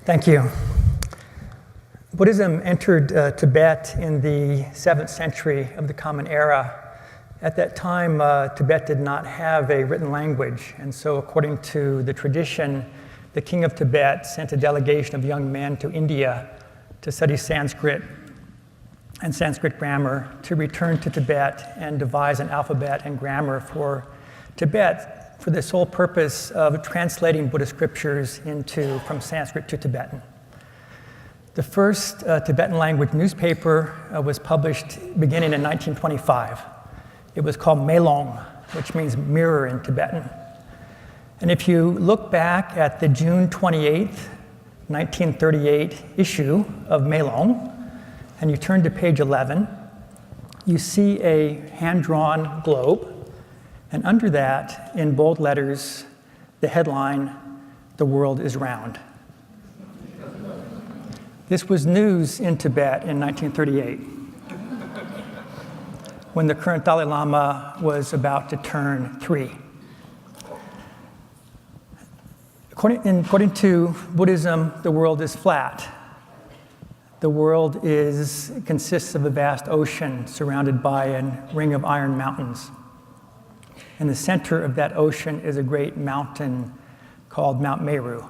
Thank you. Buddhism entered Tibet in the 7th century of the Common Era. At that time, Tibet did not have a written language, and so according to the tradition, the king of Tibet sent a delegation of young men to India to study Sanskrit and Sanskrit grammar, to return to Tibet and devise an alphabet and grammar for Tibet for the sole purpose of translating Buddhist scriptures from Sanskrit to Tibetan. The first Tibetan language newspaper was published beginning in 1925. It was called Melong, which means mirror in Tibetan. And if you look back at the June 28th, 1938 issue of Melong, and you turn to page 11, you see a hand-drawn globe, and under that, in bold letters, the headline, "The world is round." This was news in Tibet in 1938, when the current Dalai Lama was about to turn 3. According to Buddhism, the world is flat. The world consists of a vast ocean surrounded by a ring of iron mountains. In the center of that ocean is a great mountain called Mount Meru.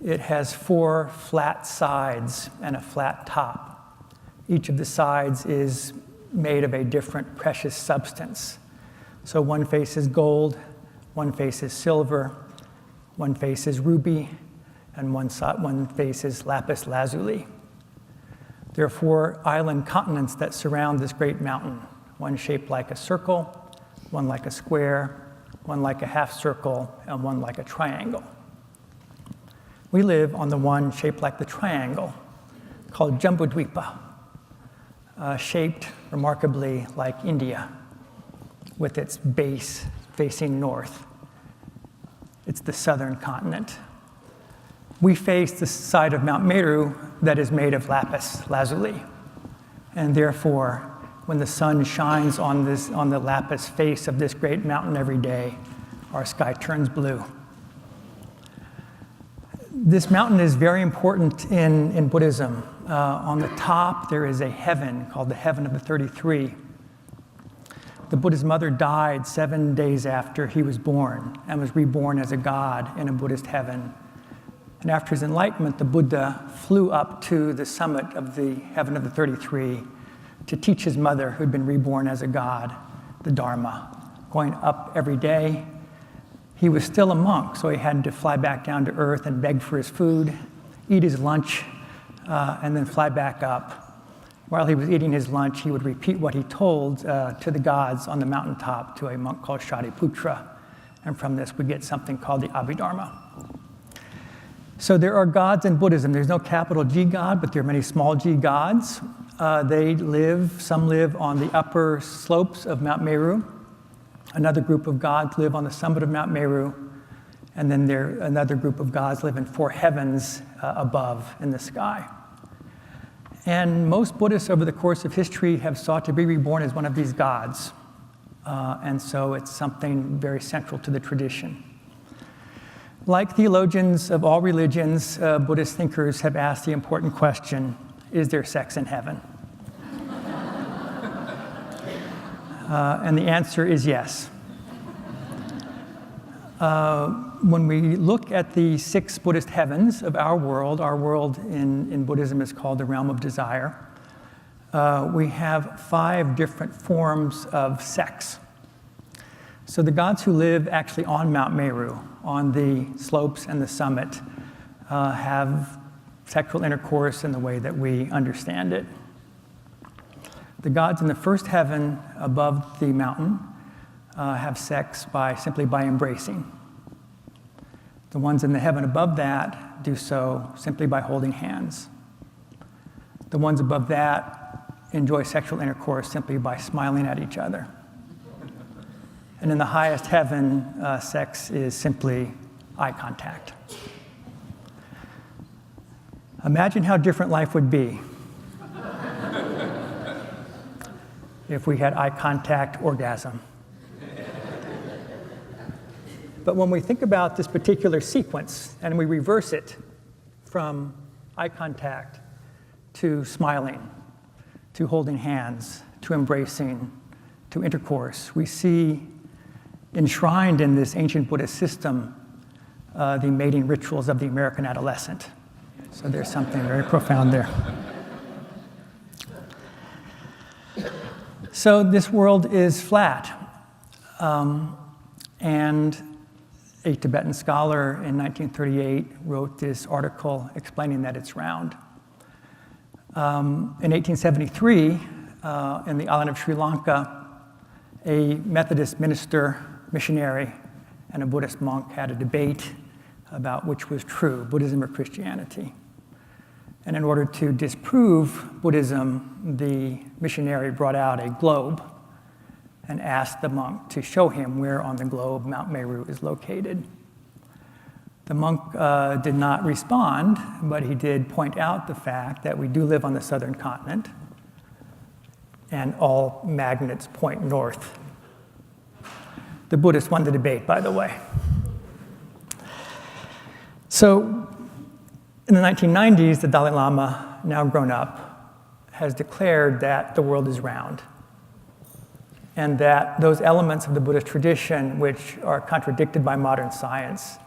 It has 4 flat sides and a flat top. Each of the sides is made of a different precious substance. So one face is gold, one face is silver, one face is ruby, and one face is lapis lazuli. There are 4 island continents that surround this great mountain, one shaped like a circle, one like a square, one like a half circle, and one like a triangle. We live on the one shaped like the triangle, called Jambudvipa, shaped remarkably like India, with its base facing north. It's the southern continent. We face the side of Mount Meru that is made of lapis lazuli, and therefore, when the sun shines on the lapis face of this great mountain every day, our sky turns blue. This mountain is very important in Buddhism. On the top, there is a heaven called the Heaven of the 33. The Buddha's mother died 7 days after he was born and was reborn as a god in a Buddhist heaven. And after his enlightenment, the Buddha flew up to the summit of the Heaven of the 33 to teach his mother, who'd been reborn as a god, the Dharma, going up every day. He was still a monk, so he had to fly back down to earth and beg for his food, eat his lunch, and then fly back up. While he was eating his lunch, he would repeat what he told to the gods on the mountaintop to a monk called Shariputra. And from this, we get something called the Abhidharma. So there are gods in Buddhism. There's no capital G God, but there are many small g gods. Some live on the upper slopes of Mount Meru. Another group of gods live on the summit of Mount Meru. And then another group of gods live in 4 heavens above in the sky. And most Buddhists over the course of history have sought to be reborn as one of these gods. And so it's something very central to the tradition. Like theologians of all religions, Buddhist thinkers have asked the important question, is there sex in heaven? And the answer is yes. When we look at the 6 Buddhist heavens of our world in Buddhism is called the realm of desire, we have 5 different forms of sex. So the gods who live actually on Mount Meru, on the slopes and the summit, have sexual intercourse in the way that we understand it. The gods in the first heaven above the mountain have sex simply by embracing. The ones in the heaven above that do so simply by holding hands. The ones above that enjoy sexual intercourse simply by smiling at each other. And in the highest heaven, sex is simply eye contact. Imagine how different life would be if we had eye contact orgasm. But when we think about this particular sequence and we reverse it, from eye contact to smiling, to holding hands, to embracing, to intercourse. We see enshrined in this ancient Buddhist system the mating rituals of the American adolescent. So there's something very profound there. So this world is flat. And a Tibetan scholar in 1938 wrote this article explaining that it's round. In 1873, in the island of Sri Lanka, a Methodist minister, missionary, and a Buddhist monk had a debate about which was true, Buddhism or Christianity. And in order to disprove Buddhism, the missionary brought out a globe and asked the monk to show him where on the globe Mount Meru is located. The monk did not respond, but he did point out the fact that we do live on the southern continent, and all magnets point north. The Buddhists won the debate, by the way. So in the 1990s, the Dalai Lama, now grown up, has declared that the world is round, and that those elements of the Buddhist tradition which are contradicted by modern science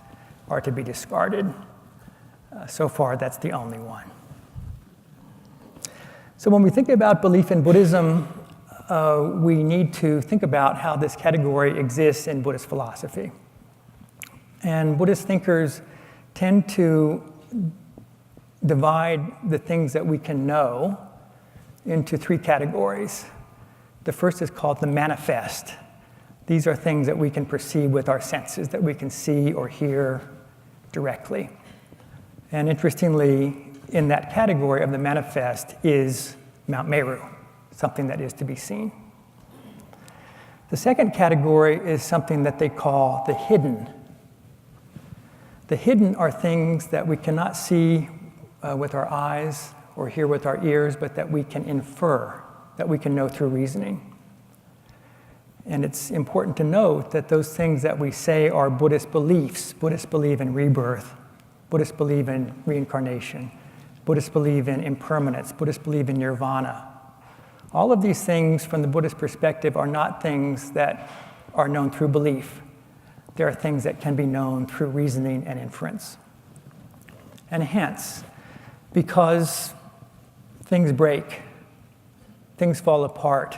are to be discarded. So far, that's the only one. So when we think about belief in Buddhism, we need to think about how this category exists in Buddhist philosophy. And Buddhist thinkers tend to divide the things that we can know into three categories. The first is called the manifest. These are things that we can perceive with our senses, that we can see or hear directly. And interestingly, in that category of the manifest is Mount Meru, something that is to be seen. The second category is something that they call the hidden. The hidden are things that we cannot see with our eyes or hear with our ears, but that we can infer, that we can know through reasoning. And it's important to note that those things that we say are Buddhist beliefs, Buddhists believe in rebirth, Buddhists believe in reincarnation, Buddhists believe in impermanence, Buddhists believe in Nirvana. All of these things from the Buddhist perspective are not things that are known through belief. They are things that can be known through reasoning and inference. And hence, because things break, things fall apart,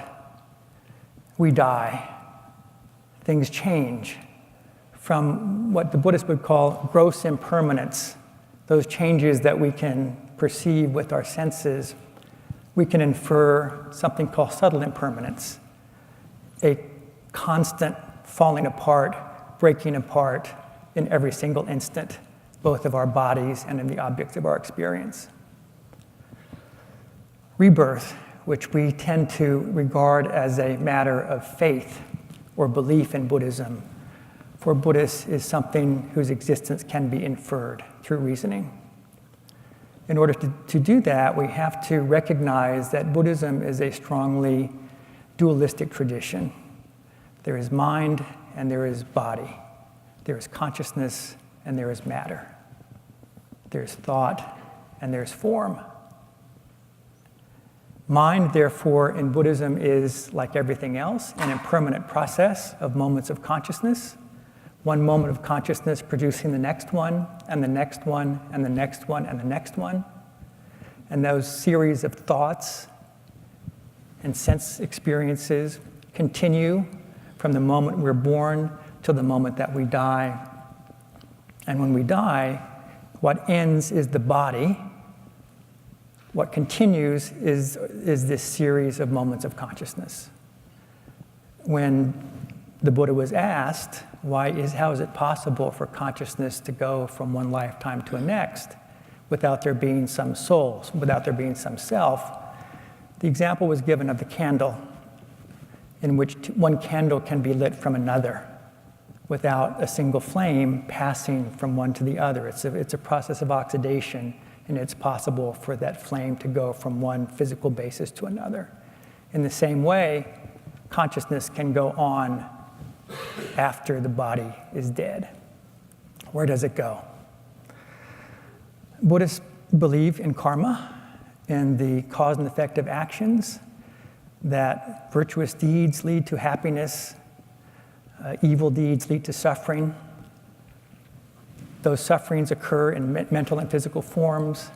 we die, things change from what the Buddhists would call gross impermanence, those changes that we can perceive with our senses, we can infer something called subtle impermanence, a constant falling apart, breaking apart in every single instant, both of our bodies and in the objects of our experience. Rebirth, which we tend to regard as a matter of faith or belief in Buddhism, for Buddhists is something whose existence can be inferred through reasoning. In order to do that, we have to recognize that Buddhism is a strongly dualistic tradition. There is mind and there is body. There is consciousness and there is matter. There's thought and there's form. Mind, therefore, in Buddhism is, like everything else, an impermanent process of moments of consciousness. One moment of consciousness producing the next one, and the next one, and the next one, and the next one. And those series of thoughts and sense experiences continue from the moment we're born till the moment that we die. And when we die, what ends is the body. What continues is this series of moments of consciousness. When the Buddha was asked, how is it possible for consciousness to go from one lifetime to a next without there being some soul, without there being some self? The example was given of the candle, in which one candle can be lit from another without a single flame passing from one to the other. It's a process of oxidation, and it's possible for that flame to go from one physical basis to another. In the same way, consciousness can go on after the body is dead. Where does it go? Buddhists believe in karma, in the cause and effect of actions, that virtuous deeds lead to happiness, evil deeds lead to suffering. Those sufferings occur in mental and physical forms.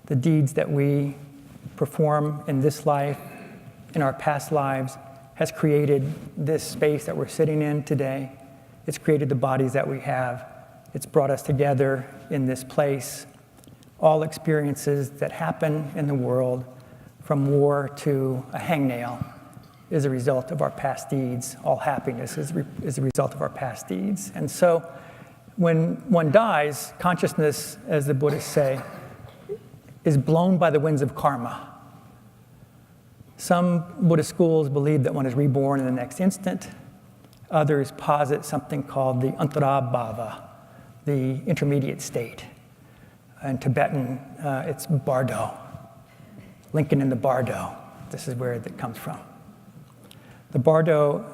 The deeds that we perform in this life, in our past lives, has created this space that we're sitting in today. It's created the bodies that we have. It's brought us together in this place. All experiences that happen in the world, from war to a hangnail, is a result of our past deeds. All happiness is a result of our past deeds. And so when one dies, consciousness, as the Buddhists say, is blown by the winds of karma. Some Buddhist schools believe that one is reborn in the next instant. Others posit something called the antarabhava, the intermediate state. In Tibetan, it's bardo. Lincoln in the bardo. This is where it comes from. The bardo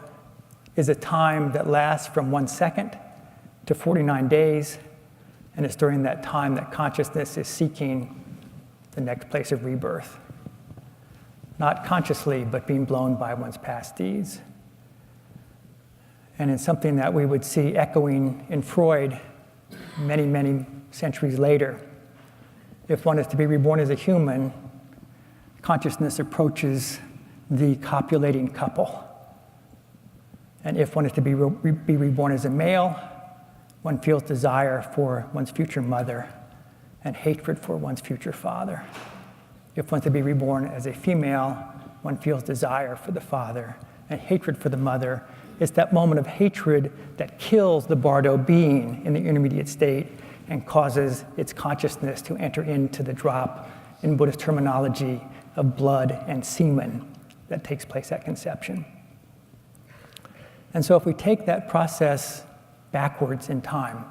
is a time that lasts from 1 second to 49 days, and it's during that time that consciousness is seeking the next place of rebirth. Not consciously, but being blown by one's past deeds. And it's something that we would see echoing in Freud many, many centuries later. If one is to be reborn as a human, consciousness approaches the copulating couple. And if one is to be reborn as a male, one feels desire for one's future mother and hatred for one's future father. If one is to be reborn as a female, one feels desire for the father and hatred for the mother. It's that moment of hatred that kills the bardo being in the intermediate state and causes its consciousness to enter into the drop, in Buddhist terminology, of blood and semen that takes place at conception. And so if we take that process backwards in time,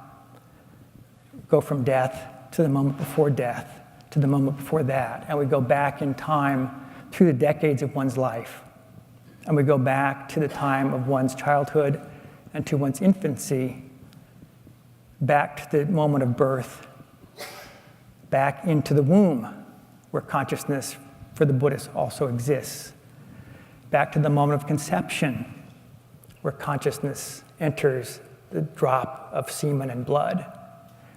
go from death to the moment before death, to the moment before that, and we go back in time through the decades of one's life, and we go back to the time of one's childhood and to one's infancy, back to the moment of birth, back into the womb, where consciousness for the Buddhists also exists, back to the moment of conception, where consciousness enters the drop of semen and blood.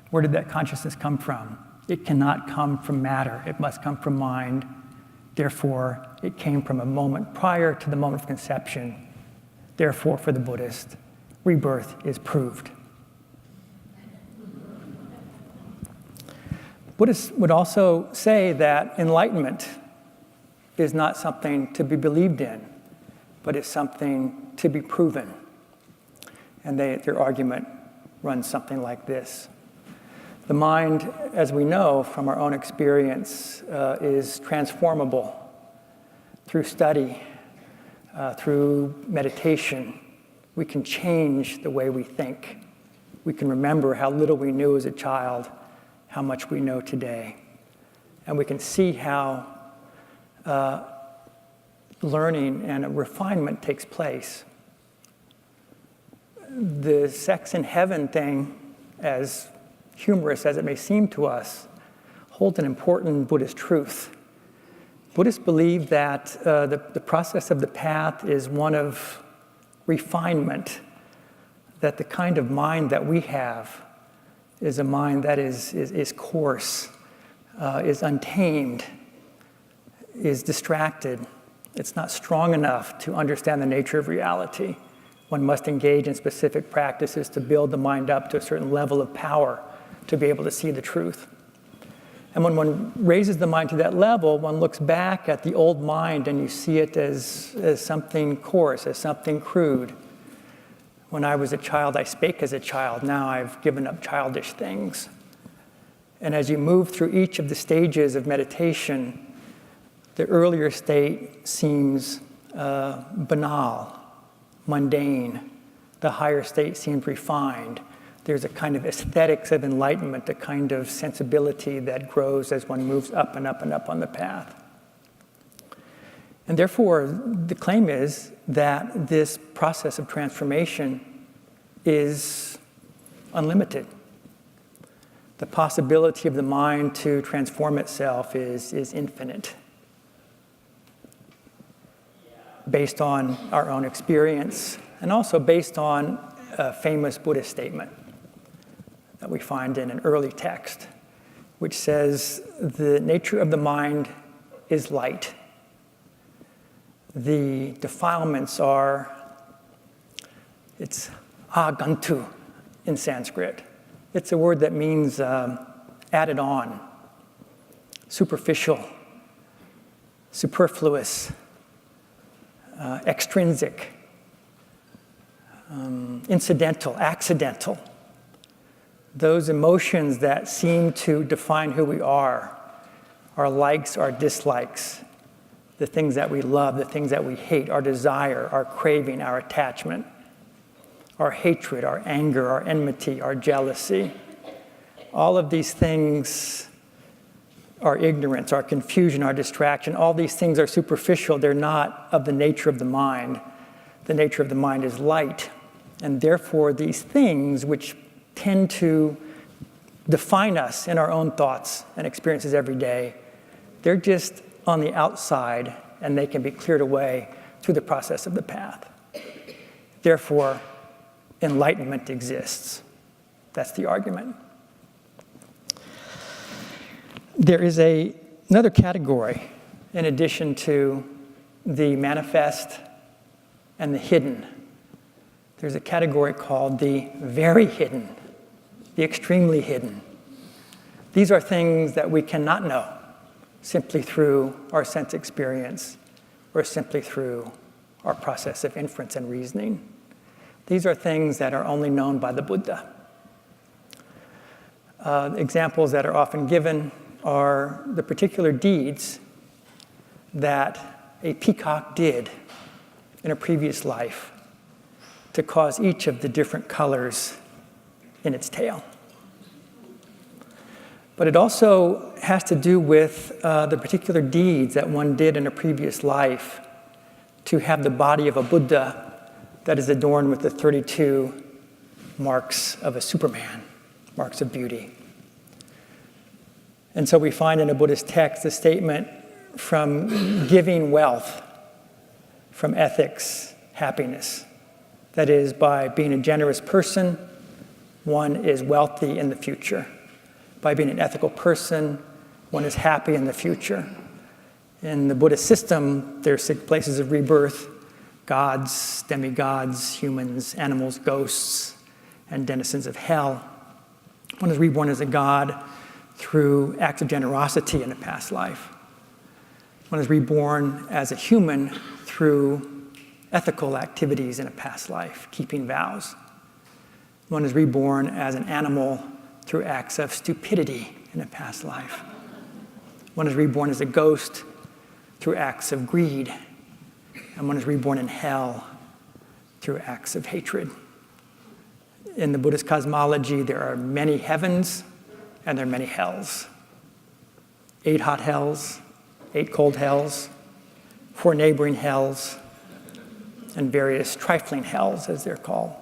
Where did that consciousness come from? It cannot come from matter. It must come from mind. Therefore, it came from a moment prior to the moment of conception. Therefore, for the Buddhist, rebirth is proved. Buddhists would also say that enlightenment is not something to be believed in, but it's something to be proven. And their argument runs something like this. The mind, as we know from our own experience, is transformable through study, through meditation. We can change the way we think. We can remember how little we knew as a child, how much we know today. And we can see how learning and a refinement takes place. The sex in heaven thing, as humorous as it may seem to us, holds an important Buddhist truth. Buddhists believe that the process of the path is one of refinement, that the kind of mind that we have is a mind that is coarse, is untamed, is distracted. It's not strong enough to understand the nature of reality. One must engage in specific practices to build the mind up to a certain level of power to be able to see the truth. And when one raises the mind to that level, one looks back at the old mind and you see it as something coarse, as something crude. When I was a child, I spake as a child. Now I've given up childish things. And as you move through each of the stages of meditation, the earlier state seems banal, mundane. The higher state seems refined. There's a kind of aesthetics of enlightenment, a kind of sensibility that grows as one moves up and up and up on the path. And therefore, the claim is that this process of transformation is unlimited. The possibility of the mind to transform itself is infinite, based on our own experience, and also based on a famous Buddhist statement that we find in an early text, which says, the nature of the mind is light. The defilements are, it's agantu in Sanskrit. It's a word that means added on, superficial, superfluous, extrinsic, incidental, accidental. Those emotions that seem to define who we are, our likes, our dislikes, the things that we love, the things that we hate, our desire, our craving, our attachment, our hatred, our anger, our enmity, our jealousy. All of these things, our ignorance, our confusion, our distraction, all these things are superficial. They're not of the nature of the mind. The nature of the mind is light. And therefore, these things, which tend to define us in our own thoughts and experiences every day, they're just on the outside, and they can be cleared away through the process of the path. Therefore, enlightenment exists. That's the argument. There is another category in addition to the manifest and the hidden. There's a category called the very hidden, the extremely hidden. These are things that we cannot know simply through our sense experience or simply through our process of inference and reasoning. These are things that are only known by the Buddha. Examples that are often given are the particular deeds that a peacock did in a previous life to cause each of the different colors in its tail. But it also has to do with the particular deeds that one did in a previous life to have the body of a Buddha that is adorned with the 32 marks of a Superman, marks of beauty. And so we find in a Buddhist text a statement from giving wealth, from ethics, happiness. That is, by being a generous person, one is wealthy in the future. By being an ethical person, one is happy in the future. In the Buddhist system, there are 6 places of rebirth: gods, demigods, humans, animals, ghosts, and denizens of hell. One is reborn as a god through acts of generosity in a past life. One is reborn as a human through ethical activities in a past life, keeping vows. One is reborn as an animal through acts of stupidity in a past life. One is reborn as a ghost through acts of greed. And one is reborn in hell through acts of hatred. In the Buddhist cosmology, there are many heavens and there are many hells. 8 hot hells, 8 cold hells, 4 neighboring hells, and various trifling hells, as they're called.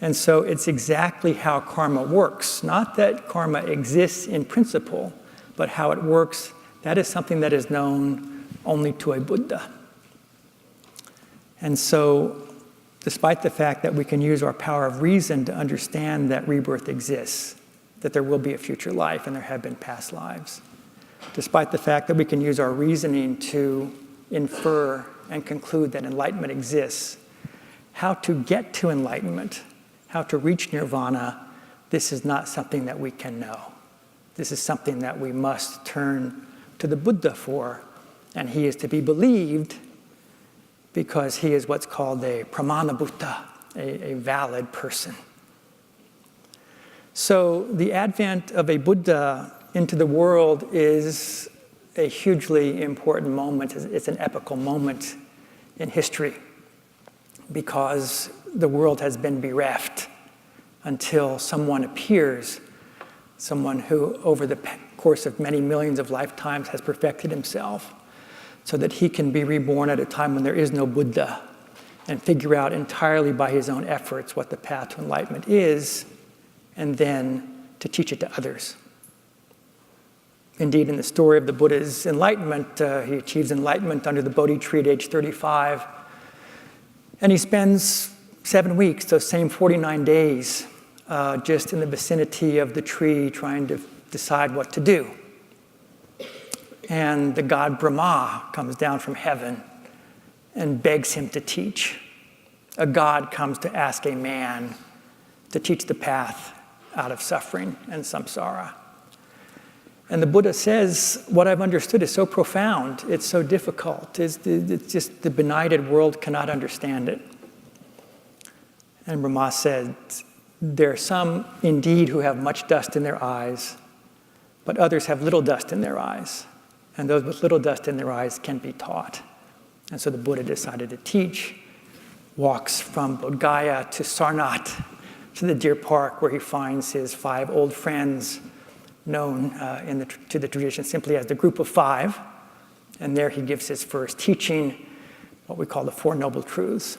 And so it's exactly how karma works. Not that karma exists in principle, but how it works, that is something that is known only to a Buddha. And so, despite the fact that we can use our power of reason to understand that rebirth exists, that there will be a future life and there have been past lives, despite the fact that we can use our reasoning to infer and conclude that enlightenment exists, how to get to enlightenment, how to reach nirvana, this is not something that we can know. This is something that we must turn to the Buddha for, and he is to be believed because he is what's called a pramana Buddha, a valid person. So the advent of a Buddha into the world is a hugely important moment. It's an epical moment in history because the world has been bereft until someone appears, someone who over the course of many millions of lifetimes has perfected himself so that he can be reborn at a time when there is no Buddha and figure out entirely by his own efforts what the path to enlightenment is, and then to teach it to others. Indeed, in the story of the Buddha's enlightenment, he achieves enlightenment under the Bodhi tree at age 35. And he spends 7 weeks, those same 49 days, just in the vicinity of the tree trying to decide what to do. And the god Brahma comes down from heaven and begs him to teach. A god comes to ask a man to teach the path out of suffering and samsara. And the Buddha says, what I've understood is so profound, it's so difficult, it's just the benighted world cannot understand it. And Brahma said, there are some indeed who have much dust in their eyes, but others have little dust in their eyes. And those with little dust in their eyes can be taught. And so the Buddha decided to teach, walks from Bodh Gaya to Sarnath, to the deer park where he finds his 5 old friends, known to the tradition simply as the Group of 5. And there he gives his first teaching, what we call the Four Noble Truths.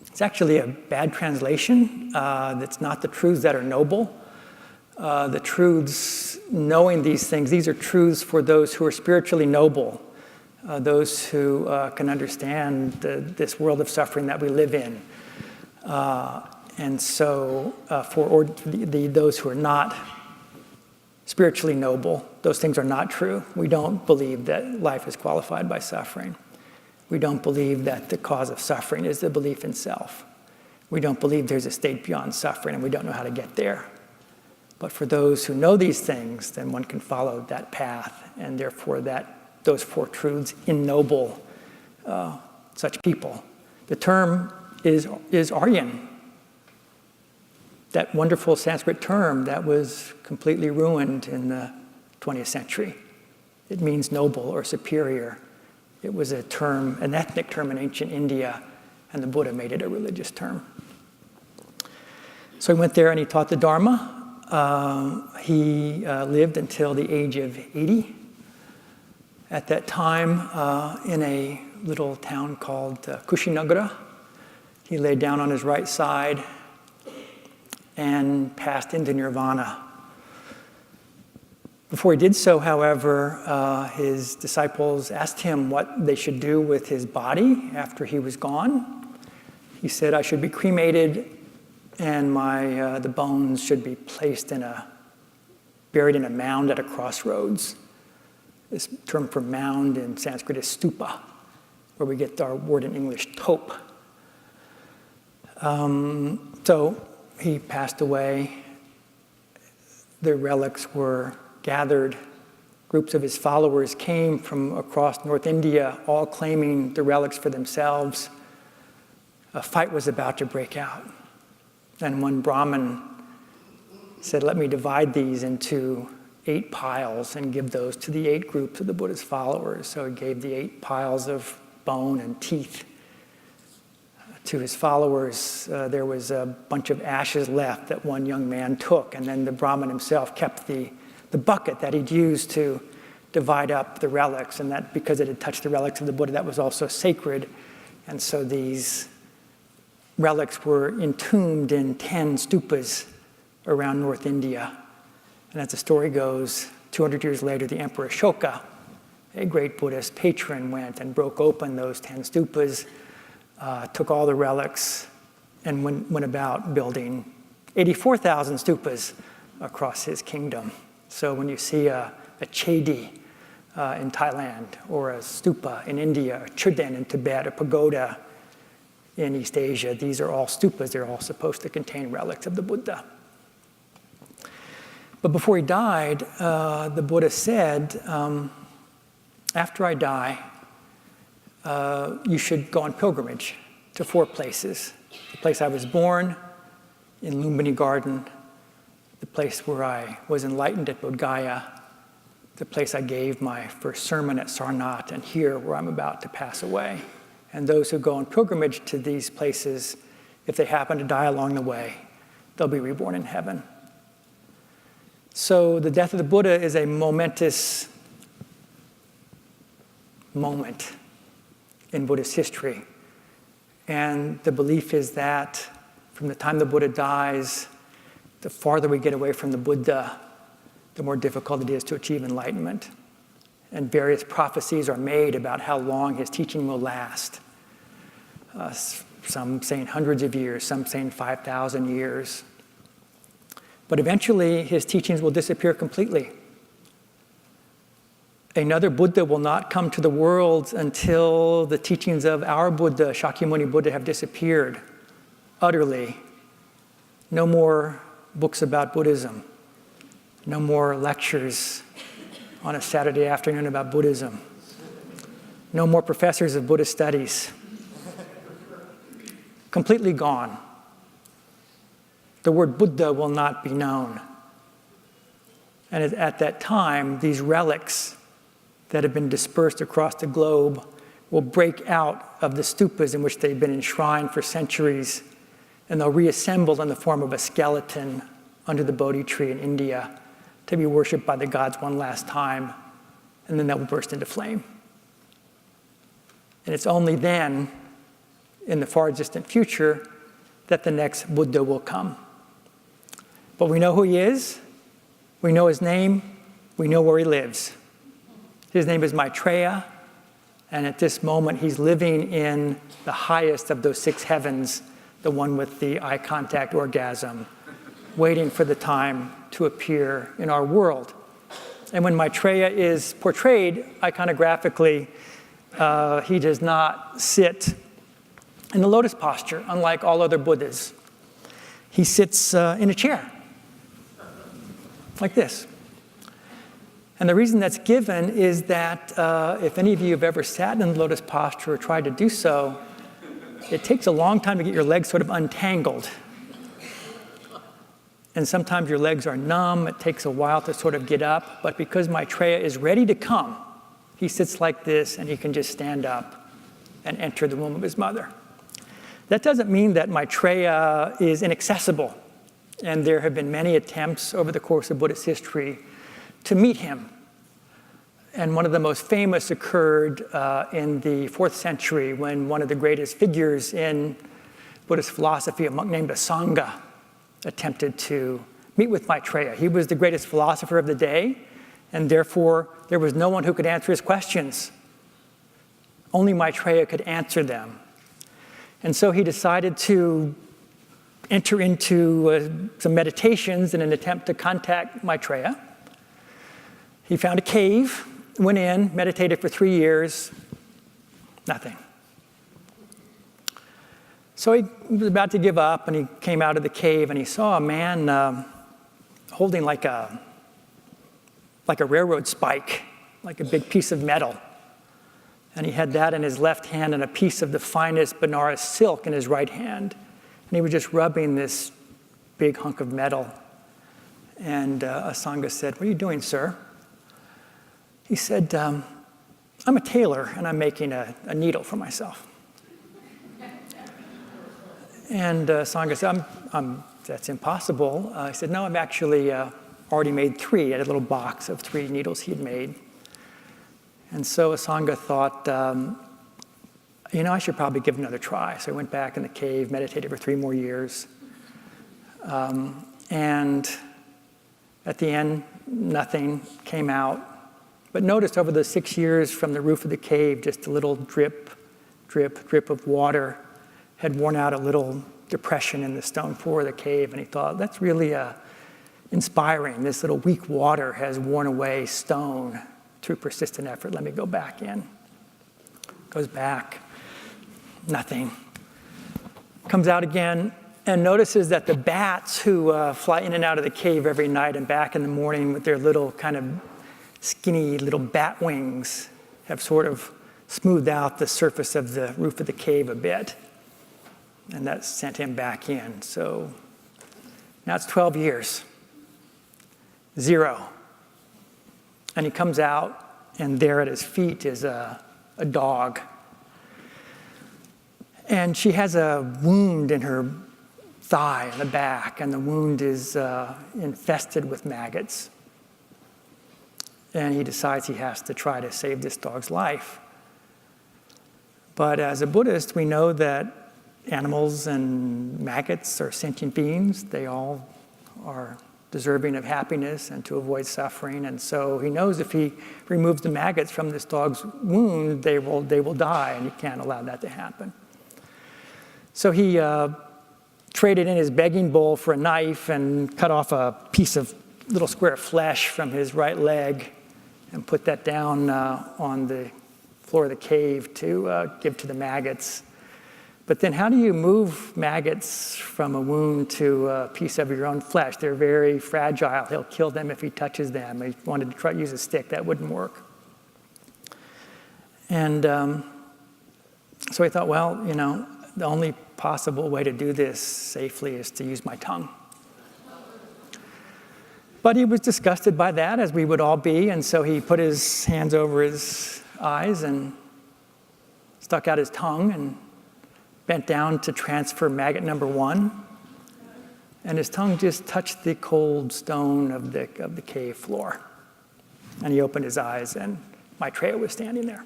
It's actually a bad translation. It's not the truths that are noble. The truths, knowing these things, these are truths for those who are spiritually noble, those who can understand this world of suffering that we live in. And so for those who are not spiritually noble, those things are not true. We don't believe that life is qualified by suffering. We don't believe that the cause of suffering is the belief in self. We don't believe there's a state beyond suffering, and we don't know how to get there. But for those who know these things, then one can follow that path, and therefore those 4 truths ennoble such people. The term is Aryan, that wonderful Sanskrit term that was completely ruined in the 20th century. It means noble or superior. It was a term, an ethnic term in ancient India, and the Buddha made it a religious term. So he went there and he taught the Dharma. He lived until the age of 80. At that time, in a little town called Kushinagara, he lay down on his right side and passed into Nirvana. Before he did so, however, his disciples asked him what they should do with his body after he was gone. He said, I should be cremated, and the bones should be placed buried in a mound at a crossroads. This term for mound in Sanskrit is stupa, where we get our word in English, tope. So he passed away. The relics were gathered. Groups of his followers came from across North India, all claiming the relics for themselves. A fight was about to break out. And one Brahmin said, let me divide these into 8 piles and give those to the 8 groups of the Buddha's followers. So he gave the 8 piles of bone and teeth to his followers. There was a bunch of ashes left that one young man took, and then the Brahmin himself kept the bucket that he'd used to divide up the relics, and that because it had touched the relics of the Buddha, that was also sacred. And so these relics were entombed in 10 stupas around North India. And as the story goes, 200 years later, the Emperor Ashoka, a great Buddhist patron, went and broke open those 10 stupas, took all the relics, and went about building 84,000 stupas across his kingdom. So when you see a chedi in Thailand, or a stupa in India, a chudan in Tibet, a pagoda in East Asia, these are all stupas. They're all supposed to contain relics of the Buddha. But before he died, the Buddha said, after I die, you should go on pilgrimage to 4 places. The place I was born, in Lumbini Garden, the place where I was enlightened at Bodh Gaya, the place I gave my first sermon at Sarnath, and here where I'm about to pass away. And those who go on pilgrimage to these places, if they happen to die along the way, they'll be reborn in heaven. So the death of the Buddha is a momentous moment in Buddhist history. And the belief is that from the time the Buddha dies, the farther we get away from the Buddha, the more difficult it is to achieve enlightenment. And various prophecies are made about how long his teaching will last. Some saying hundreds of years, some saying 5,000 years. But eventually, his teachings will disappear completely. Another Buddha will not come to the world until the teachings of our Buddha, Shakyamuni Buddha, have disappeared utterly. No more books about Buddhism. No more lectures on a Saturday afternoon about Buddhism. No more professors of Buddhist studies. Completely gone. The word Buddha will not be known. And at that time, these relics that have been dispersed across the globe will break out of the stupas in which they've been enshrined for centuries, and they'll reassemble in the form of a skeleton under the Bodhi tree in India to be worshipped by the gods one last time, and then that will burst into flame. And it's only then, in the far distant future, that the next Buddha will come. But we know who he is, we know his name, we know where he lives. His name is Maitreya, and at this moment he's living in the highest of those 6 heavens, the one with the eye contact orgasm, waiting for the time to appear in our world. And when Maitreya is portrayed iconographically, he does not sit in the lotus posture, unlike all other Buddhas. He sits in a chair, like this. And the reason that's given is that if any of you have ever sat in the lotus posture or tried to do so, it takes a long time to get your legs sort of untangled. And sometimes your legs are numb. It takes a while to sort of get up. But because Maitreya is ready to come, he sits like this and he can just stand up and enter the womb of his mother. That doesn't mean that Maitreya is inaccessible. And there have been many attempts over the course of Buddhist history to meet him. And one of the most famous occurred in the 4th century when one of the greatest figures in Buddhist philosophy, a monk named Asanga, attempted to meet with Maitreya. He was the greatest philosopher of the day, and therefore there was no one who could answer his questions. Only Maitreya could answer them. And so he decided to enter into some meditations in an attempt to contact Maitreya. He found a cave, went in, meditated for 3 years, nothing. So he was about to give up, and he came out of the cave, and he saw a man holding like a railroad spike, like a big piece of metal. And he had that in his left hand and a piece of the finest Benares silk in his right hand. And he was just rubbing this big hunk of metal. And Asanga said, "What are you doing, sir?" He said, "I'm a tailor, and I'm making a needle for myself." And Asanga said, "That's impossible." He said, "No, I've actually already made 3. He had a little box of 3 needles he had made. And so Asanga thought, I should probably give it another try. So I went back in the cave, meditated for 3 more years. And at the end, nothing came out. But noticed over the 6 years from the roof of the cave, just a little drip, drip, drip of water had worn out a little depression in the stone floor of the cave. And he thought, that's really inspiring. This little weak water has worn away stone through persistent effort. Let me go back in. Goes back. Nothing. Comes out again and notices that the bats who fly in and out of the cave every night and back in the morning with their little kind of skinny little bat wings have sort of smoothed out the surface of the roof of the cave a bit. And that sent him back in. So now it's 12 years. 0. And he comes out, and there at his feet is a dog. And she has a wound in her thigh in the back, and the wound is infested with maggots. And he decides he has to try to save this dog's life. But as a Buddhist, we know that animals and maggots are sentient beings. They all are deserving of happiness and to avoid suffering. And so he knows if he removes the maggots from this dog's wound, they will die, and he can't allow that to happen. So he traded in his begging bowl for a knife and cut off a piece of little square of flesh from his right leg and put that down on the floor of the cave to give to the maggots. But then how do you move maggots from a wound to a piece of your own flesh? They're very fragile. He'll kill them if he touches them. He wanted to try to use a stick. That wouldn't work. And so he thought, well, the only possible way to do this safely is to use my tongue. But he was disgusted by that, as we would all be, and so he put his hands over his eyes and stuck out his tongue and bent down to transfer maggot number 1, and his tongue just touched the cold stone of the cave floor. And he opened his eyes, and Maitreya was standing there.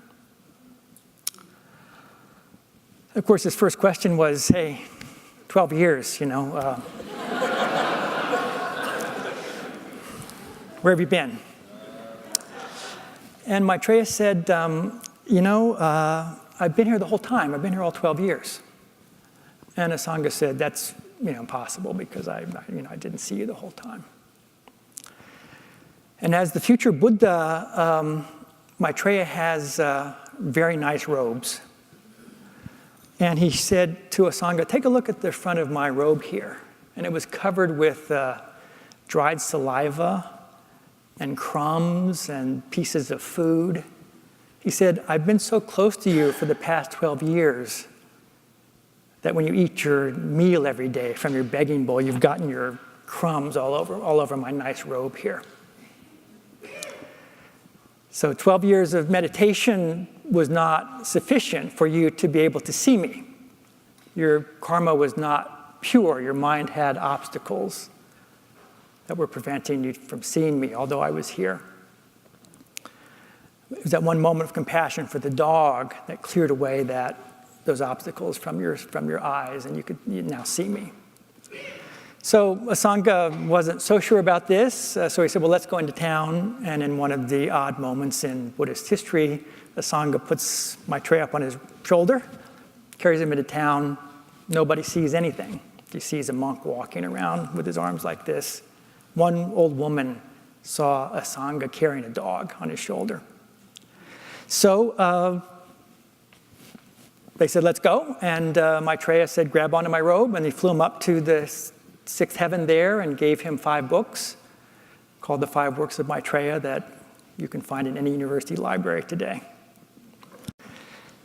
Of course, his first question was, hey, 12 years, where have you been? And Maitreya said, I've been here the whole time. I've been here all 12 years. And Asanga said, that's impossible because I didn't see you the whole time. And as the future Buddha, Maitreya has very nice robes. And he said to Asanga, take a look at the front of my robe here. And it was covered with dried saliva and crumbs and pieces of food. He said, I've been so close to you for the past 12 years that when you eat your meal every day from your begging bowl, you've gotten your crumbs all over my nice robe here. So 12 years of meditation was not sufficient for you to be able to see me. Your karma was not pure. Your mind had obstacles that were preventing you from seeing me, although I was here. It was that one moment of compassion for the dog that cleared away those obstacles from your eyes, and you now see me. So Asanga wasn't so sure about this, so he said, well, let's go into town. And in one of the odd moments in Buddhist history, Asanga puts Maitreya up on his shoulder, carries him into town. Nobody sees anything. He sees a monk walking around with his arms like this. One old woman saw Asanga carrying a dog on his shoulder. So they said, let's go. And Maitreya said, grab onto my robe. And he flew him up to the 6th heaven there and gave him 5 books called the 5 Works of Maitreya that you can find in any university library today.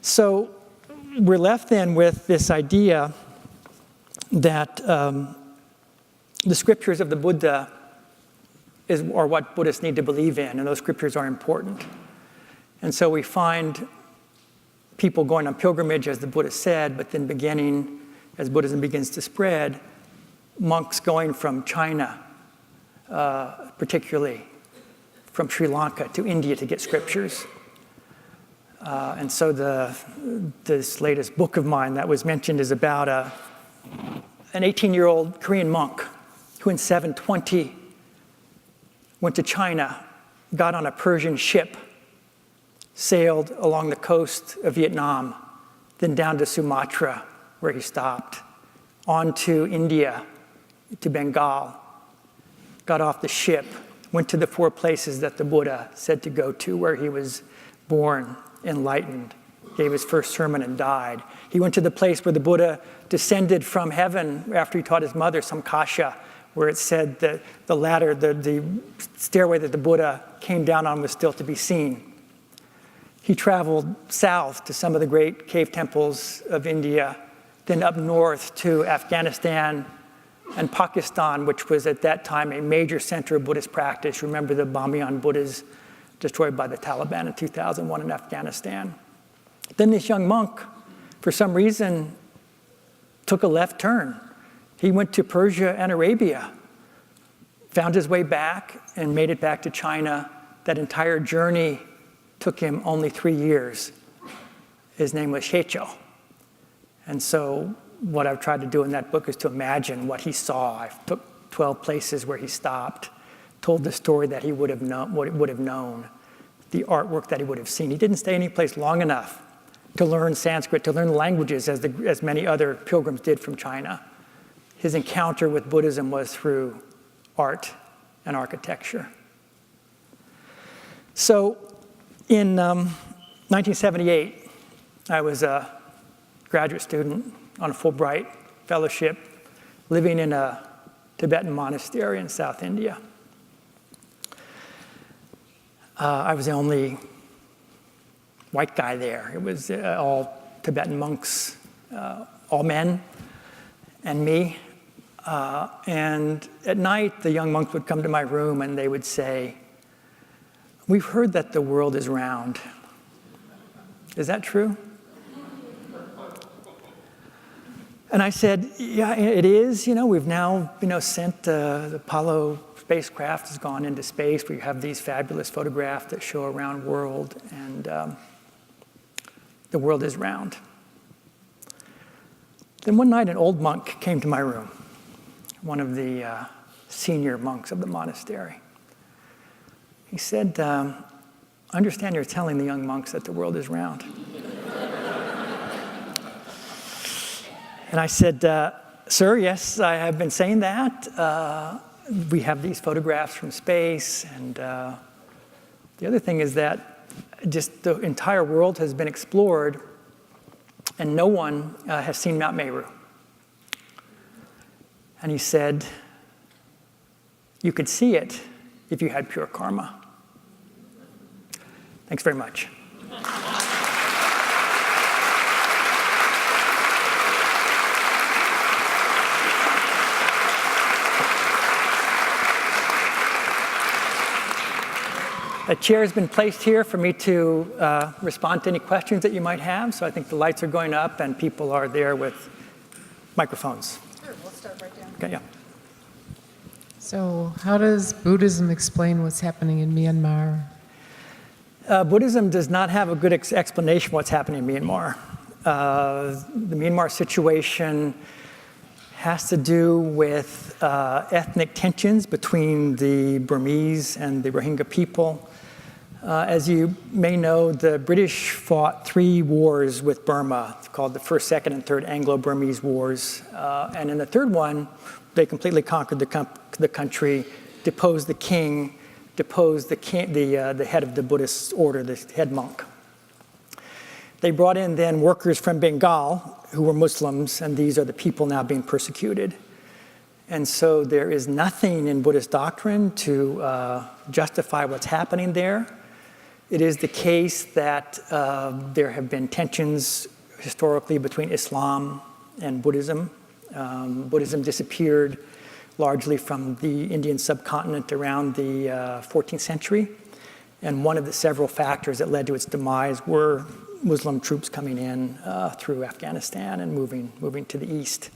So we're left then with this idea that the scriptures of the Buddha are what Buddhists need to believe in, and those scriptures are important. And so we find people going on pilgrimage, as the Buddha said, but then beginning, as Buddhism begins to spread, monks going from China, particularly from Sri Lanka to India to get scriptures. And so this latest book of mine that was mentioned is about an 18-year-old Korean monk who in 720 went to China, got on a Persian ship, sailed along the coast of Vietnam, then down to Sumatra, where he stopped, on to India, to Bengal, got off the ship, went to the 4 places that the Buddha said to go to, where he was born, enlightened, gave his first sermon and died. He went to the place where the Buddha descended from heaven after he taught his mother Samkasha, where it said that the ladder, the stairway that the Buddha came down on was still to be seen. He traveled south to some of the great cave temples of India, then up north to Afghanistan and Pakistan, which was at that time a major center of Buddhist practice. Remember the Bamiyan Buddhas destroyed by the Taliban in 2001 in Afghanistan. Then this young monk, for some reason, took a left turn. He went to Persia and Arabia, found his way back, and made it back to China. That entire journey took him only 3 years. His name was Shecho. And so what I've tried to do in that book is to imagine what he saw. I took 12 places where he stopped, told the story that he would have known, the artwork that he would have seen. He didn't stay any place long enough to learn Sanskrit, to learn languages as many other pilgrims did from China. His encounter with Buddhism was through art and architecture. So in 1978, I was a graduate student on a Fulbright fellowship, living in a Tibetan monastery in South India. I was the only white guy there. It was all Tibetan monks, all men, and me. And at night, the young monks would come to my room and they would say, "We've heard that the world is round. Is that true?" And I said, "Yeah, it is. We've now, sent the Apollo spacecraft has gone into space. We have these fabulous photographs that show a round world, and the world is round." Then one night, an old monk came to my room, one of the senior monks of the monastery. He said, "I understand you're telling the young monks that the world is round." And I said, "Sir, yes, I have been saying that. We have these photographs from space, and the other thing is that just the entire world has been explored, and no one has seen Mount Meru." And he said, "You could see it if you had pure karma." Thanks very much. A chair has been placed here for me to respond to any questions that you might have. So I think the lights are going up and people are there with microphones. Sure, we'll start right down. Okay, yeah. So how does Buddhism explain what's happening in Myanmar? Buddhism does not have a good explanation of what's happening in Myanmar. The Myanmar situation has to do with ethnic tensions between the Burmese and the Rohingya people. As you may know, the British fought 3 wars with Burma, called the First, Second, and Third Anglo-Burmese Wars. And in the third one, they completely conquered the country, deposed the king, deposed the head of the Buddhist order, the head monk. They brought in then workers from Bengal who were Muslims, and these are the people now being persecuted. And so there is nothing in Buddhist doctrine to justify what's happening there. It is the case that there have been tensions historically between Islam and Buddhism. Buddhism disappeared largely from the Indian subcontinent around the 14th century. And one of the several factors that led to its demise were Muslim troops coming in through Afghanistan and moving to the east.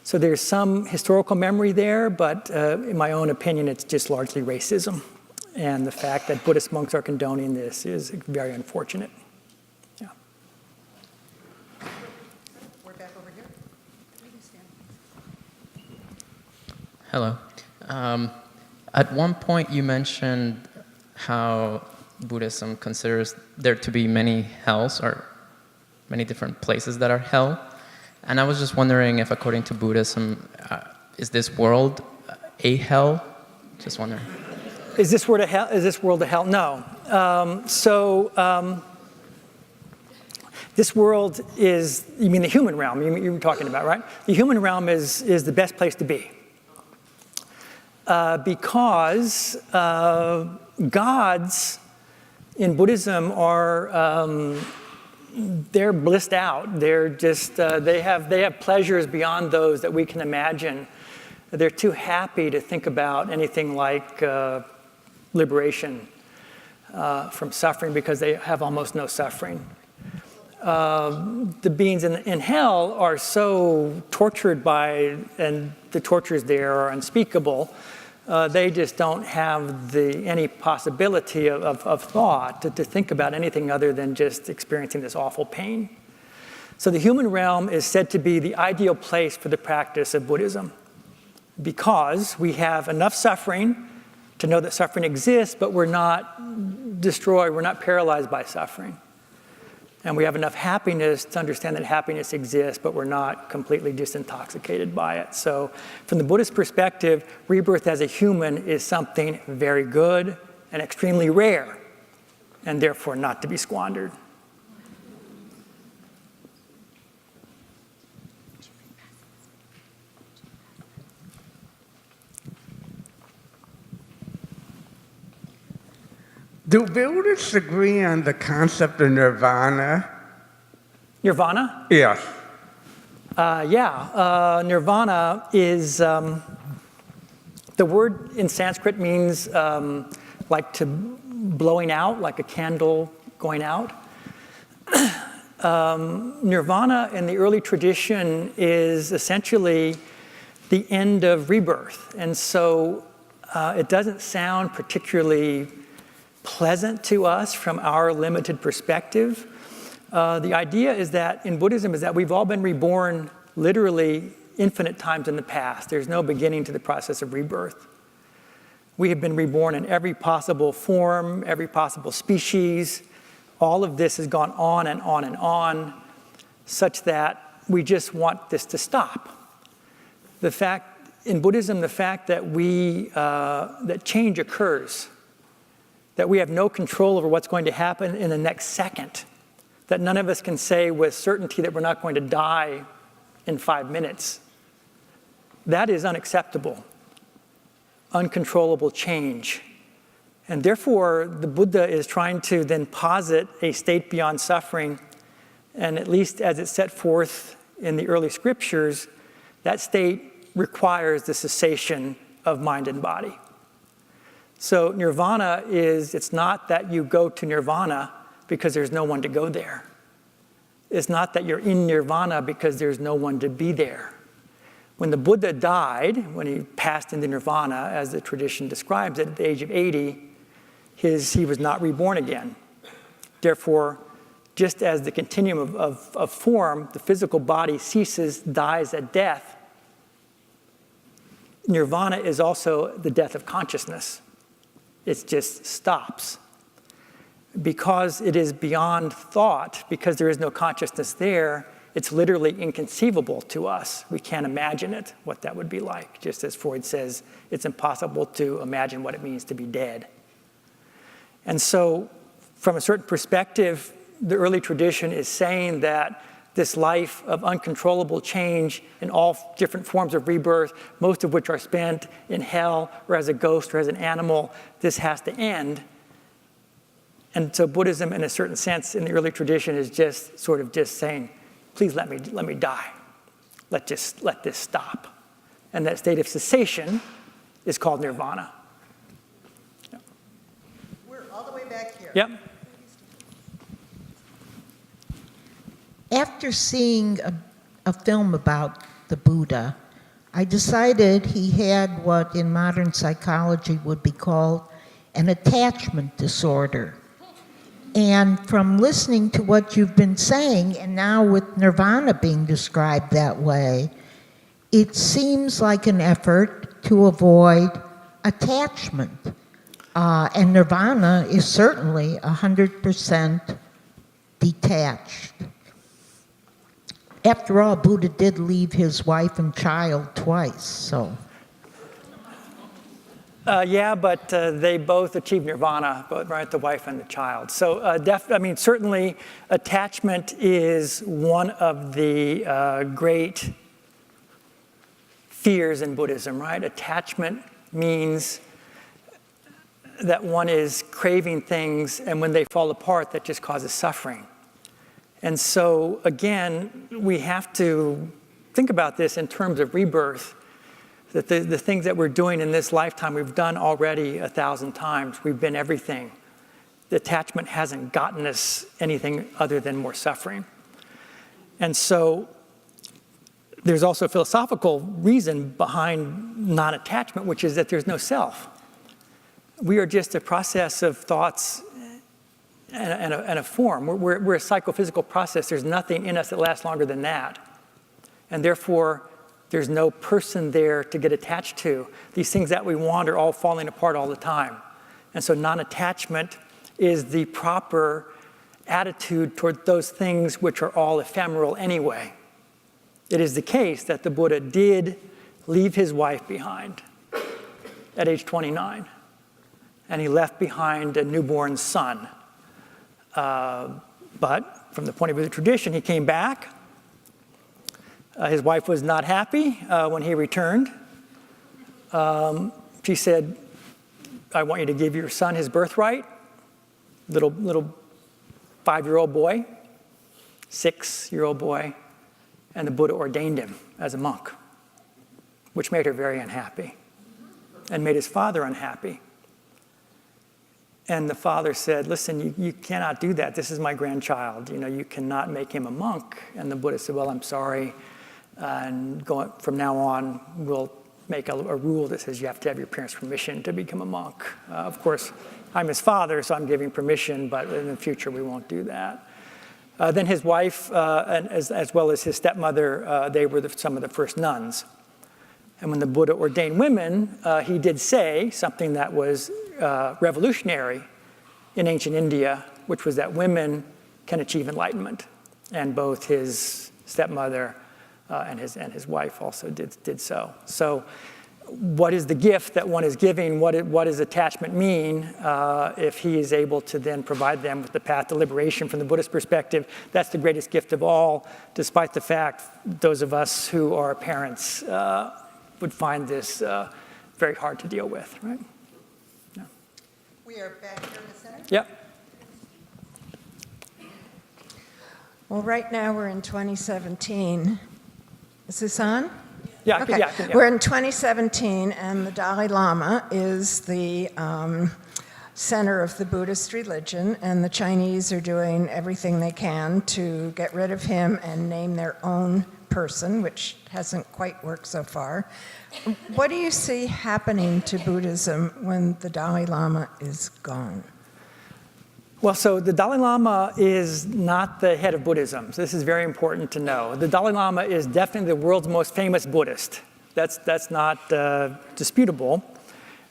So there's some historical memory there, but in my own opinion, it's just largely racism. And the fact that Buddhist monks are condoning this is very unfortunate. Yeah. We're back over here. Hello. At one point you mentioned how Buddhism considers there to be many hells or many different places that are hell. And I was just wondering if, according to Buddhism, is this world a hell? Just wondering. Is this world a hell? Is this world a hell? No. This world is, you mean the human realm, you were talking about, right? The human realm is the best place to be. Because gods in Buddhism are, they're blissed out. They're just, they have pleasures beyond those that we can imagine. They're too happy to think about anything like liberation from suffering because they have almost no suffering. The beings in hell are so tortured by, and the tortures there are unspeakable, they just don't have any possibility of thought to think about anything other than just experiencing this awful pain. So the human realm is said to be the ideal place for the practice of Buddhism because we have enough suffering to know that suffering exists, but we're not destroyed, we're not paralyzed by suffering. And we have enough happiness to understand that happiness exists, but we're not completely disintoxicated by it. So from the Buddhist perspective, rebirth as a human is something very good and extremely rare, and therefore not to be squandered. Do Buddhists agree on the concept of nirvana? Nirvana? Yes. Nirvana is, the word in Sanskrit means like to blowing out, like a candle going out. Nirvana in the early tradition is essentially the end of rebirth. And so it doesn't sound particularly pleasant to us from our limited perspective. The idea is that in Buddhism is that we've all been reborn literally infinite times in the past. There's no beginning to the process of rebirth. We have been reborn in every possible form, every possible species. All of this has gone on and on and on, such that we just want this to stop. In Buddhism, the fact that that change occurs, that we have no control over what's going to happen in the next second, that none of us can say with certainty that we're not going to die in 5 minutes, that is unacceptable, uncontrollable change. And therefore, the Buddha is trying to then posit a state beyond suffering, and at least as it's set forth in the early scriptures, that state requires the cessation of mind and body. So nirvana it's not that you go to nirvana because there's no one to go there. It's not that you're in nirvana because there's no one to be there. When the Buddha died, when he passed into nirvana, as the tradition describes it, at the age of 80, he was not reborn again. Therefore, just as the continuum of form, the physical body ceases, dies at death, nirvana is also the death of consciousness. It just stops. Because it is beyond thought, because there is no consciousness there, it's literally inconceivable to us. We can't imagine it, what that would be like. Just as Freud says, it's impossible to imagine what it means to be dead. And so, from a certain perspective, the early tradition is saying that this life of uncontrollable change in all different forms of rebirth, most of which are spent in hell or as a ghost or as an animal, this has to end. And so Buddhism, in a certain sense, in the early tradition, is just sort of just saying, please let me die. Let this stop. And that state of cessation is called nirvana. We're all the way back here. Yep. After seeing a film about the Buddha, I decided he had what in modern psychology would be called an attachment disorder. And from listening to what you've been saying, and now with nirvana being described that way, it seems like an effort to avoid attachment. And nirvana is certainly 100% detached. After all, Buddha did leave his wife and child twice, so. But they both achieved nirvana, right? The wife and the child. So, certainly, attachment is one of the great fears in Buddhism, right? Attachment means that one is craving things, and when they fall apart, that just causes suffering. And so, again, we have to think about this in terms of rebirth. That the things that we're doing in this lifetime, we've done already 1,000 times. We've been everything. The attachment hasn't gotten us anything other than more suffering. And so there's also a philosophical reason behind non-attachment, which is that there's no self. We are just a process of thoughts and a form. We're a psychophysical process. There's nothing in us that lasts longer than that. And therefore, There's no person there to get attached to. These things that we want are all falling apart all the time. And so non-attachment is the proper attitude toward those things which are all ephemeral anyway. It is the case that the Buddha did leave his wife behind at age 29, and he left behind a newborn son. But from the point of view of the tradition, he came back. His wife was not happy when he returned. She said, I want you to give your son his birthright. Little 5-year-old boy, 6-year-old boy, and the Buddha ordained him as a monk, which made her very unhappy and made his father unhappy. And the father said, listen, you cannot do that. This is my grandchild. You cannot make him a monk. And the Buddha said, well, I'm sorry. And from now on, we'll make a rule that says you have to have your parents' permission to become a monk. Of course, I'm his father, so I'm giving permission, but in the future, we won't do that. Then his wife, and as well as his stepmother, they were some of the first nuns. And when the Buddha ordained women, he did say something that was revolutionary in ancient India, which was that women can achieve enlightenment. And both his stepmother and his wife also did so. So what is the gift that one is giving? What does attachment mean if he is able to then provide them with the path to liberation from the Buddhist perspective? That's the greatest gift of all, despite the fact those of us who are parents would find this very hard to deal with, right? Yeah. We are back here in the center. Yep. Well, right now we're in 2017. Is this on? Yeah, Okay. yeah. We're in 2017, and the Dalai Lama is the center of the Buddhist religion, and the Chinese are doing everything they can to get rid of him and name their own person, which hasn't quite worked so far. What do you see happening to Buddhism when the Dalai Lama is gone? Well, so the Dalai Lama is not the head of Buddhism. So this is very important to know. The Dalai Lama is definitely the world's most famous Buddhist. That's not disputable.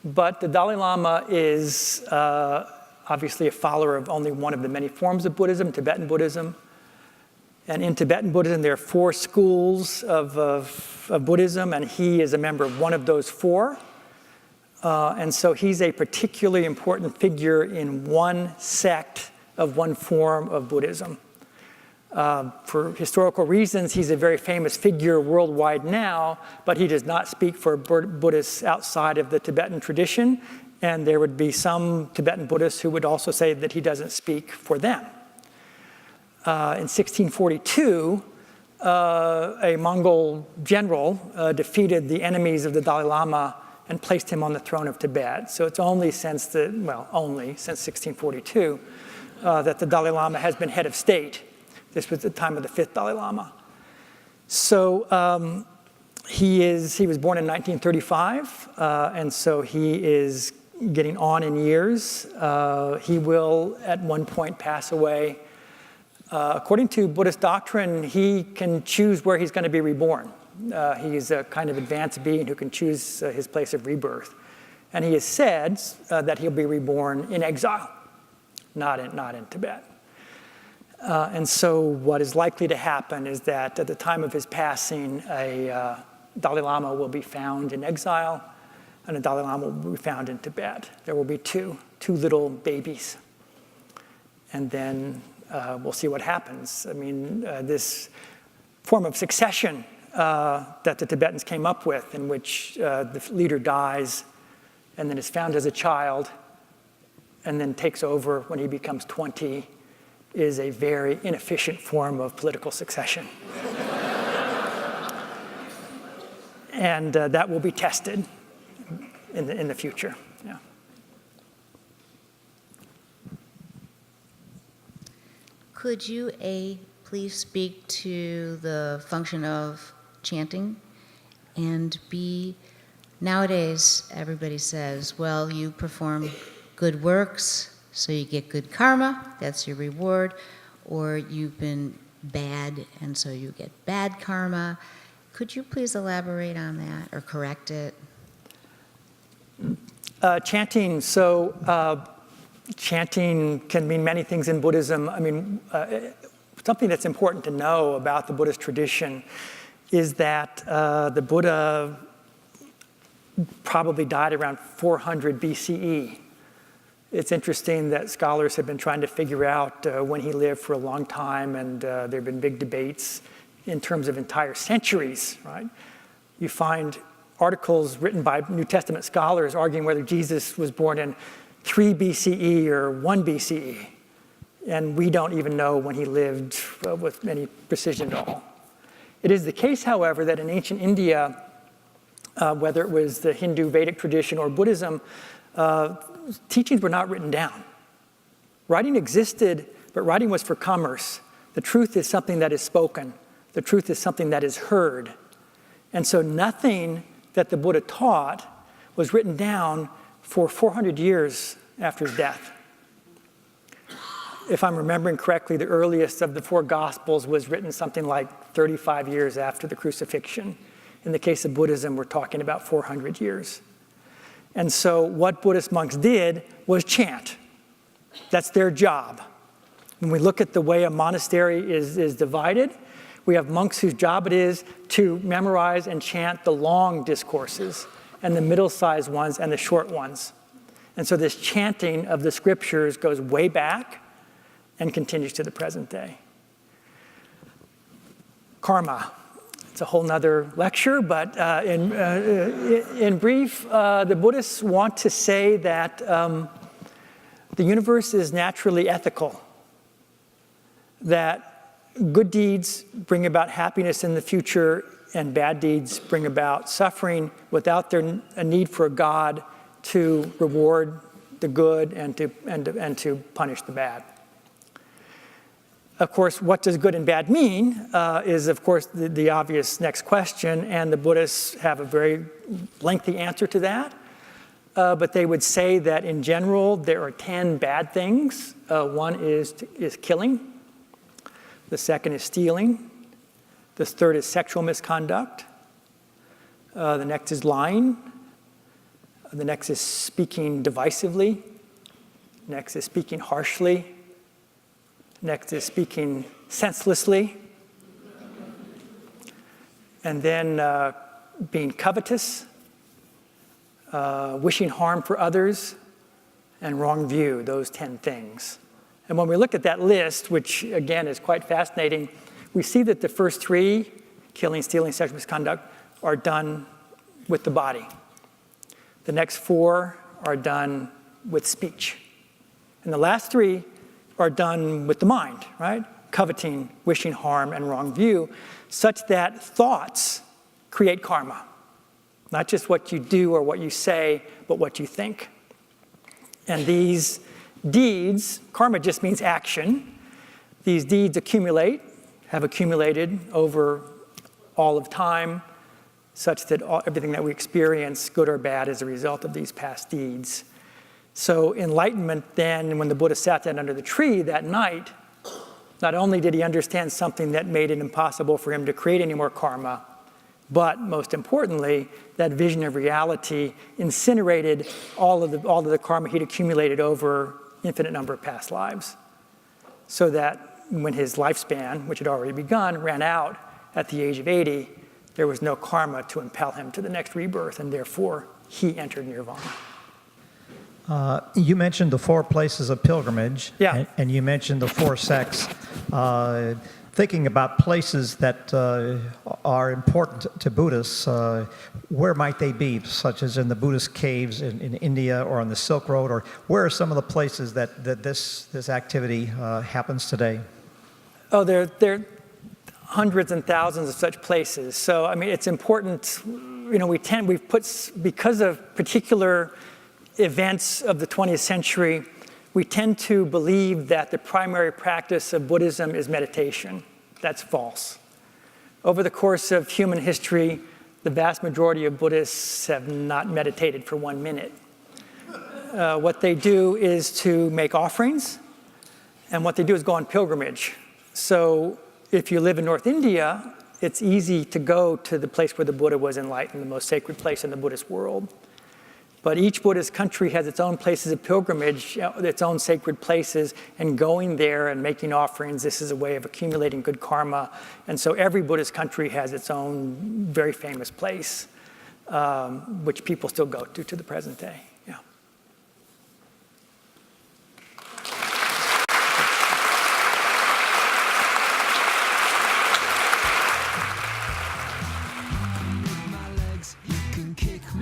But the Dalai Lama is obviously a follower of only one of the many forms of Buddhism, Tibetan Buddhism. And in Tibetan Buddhism, there are 4 schools of Buddhism, and he is a member of one of those 4. And so he's a particularly important figure in one sect of one form of Buddhism. For historical reasons, he's a very famous figure worldwide now, but he does not speak for Buddhists outside of the Tibetan tradition. And there would be some Tibetan Buddhists who would also say that he doesn't speak for them. In 1642, a Mongol general defeated the enemies of the Dalai Lama and placed him on the throne of Tibet. So it's only since 1642 that the Dalai Lama has been head of state. This was the time of the 5th Dalai Lama. So he was born in 1935, and so he is getting on in years. He will at one point pass away. According to Buddhist doctrine, he can choose where he's going to be reborn. He's a kind of advanced being who can choose his place of rebirth. And he has said that he'll be reborn in exile, not in Tibet. And so what is likely to happen is that at the time of his passing, a Dalai Lama will be found in exile, and a Dalai Lama will be found in Tibet. There will be two little babies. And then we'll see what happens. I mean, this form of succession that the Tibetans came up with, in which the leader dies and then is found as a child and then takes over when he becomes 20, is a very inefficient form of political succession. And that will be tested in the future. Yeah. Could you, please speak to the function of chanting? And B, nowadays everybody says, well, you perform good works, so you get good karma, that's your reward, or you've been bad, and so you get bad karma. Could you please elaborate on that or correct it? Chanting, so chanting can mean many things in Buddhism. I mean, something that's important to know about the Buddhist tradition is that the Buddha probably died around 400 BCE. It's interesting that scholars have been trying to figure out when he lived for a long time, and there have been big debates in terms of entire centuries, right? You find articles written by New Testament scholars arguing whether Jesus was born in 3 BCE or 1 BCE. And we don't even know when he lived with any precision at all. It is the case, however, that in ancient India, whether it was the Hindu Vedic tradition or Buddhism, teachings were not written down. Writing existed, but writing was for commerce. The truth is something that is spoken. The truth is something that is heard. And so nothing that the Buddha taught was written down for 400 years after his death. If I'm remembering correctly, the earliest of the 4 Gospels was written something like 35 years after the crucifixion. In the case of Buddhism, we're talking about 400 years. And so what Buddhist monks did was chant. That's their job. When we look at the way a monastery is divided, we have monks whose job it is to memorize and chant the long discourses and the middle-sized ones and the short ones. And so this chanting of the scriptures goes way back and continues to the present day. Karma. It's a whole nother lecture, but in brief, the Buddhists want to say that the universe is naturally ethical, that good deeds bring about happiness in the future and bad deeds bring about suffering without a need for a God to reward the good and to punish the bad. Of course, what does good and bad mean is, of course, the obvious next question, and the Buddhists have a very lengthy answer to that. But they would say that in general, there are 10 bad things. One is killing. The second is stealing. The third is sexual misconduct. The next is lying. The next is speaking divisively. Next is speaking harshly. Next is speaking senselessly. And then being covetous, wishing harm for others, and wrong view, those 10 things. And when we look at that list, which again is quite fascinating, we see that the first 3, killing, stealing, sexual misconduct, are done with the body. The next 4 are done with speech. And the last 3 are done with the mind, right? Coveting, wishing harm, and wrong view, such that thoughts create karma. Not just what you do or what you say, but what you think. And these deeds, karma just means action. These deeds have accumulated over all of time, such that everything that we experience, good or bad, is a result of these past deeds. So enlightenment then, when the Buddha sat down under the tree that night, not only did he understand something that made it impossible for him to create any more karma, but most importantly, that vision of reality incinerated all of the karma he'd accumulated over infinite number of past lives. So that when his lifespan, which had already begun, ran out at the age of 80, there was no karma to impel him to the next rebirth, and therefore he entered Nirvana. You mentioned the 4 places of pilgrimage, yeah. and you mentioned the 4 sects. Thinking about places that are important to Buddhists, where might they be, such as in the Buddhist caves in India or on the Silk Road, or where are some of the places that this activity happens today? Oh, there are hundreds and thousands of such places. So, I mean, it's important, we've put, because of particular events of the 20th century, we tend to believe that the primary practice of Buddhism is meditation. That's false. Over the course of human history, the vast majority of Buddhists have not meditated for 1 minute. What they do is to make offerings, and what they do is go on pilgrimage. So if you live in North India it's easy to go to the place where the Buddha was enlightened, the most sacred place in the Buddhist world. But each Buddhist country has its own places of pilgrimage, its own sacred places, and going there and making offerings, this is a way of accumulating good karma. And so every Buddhist country has its own very famous place, which people still go to the present day.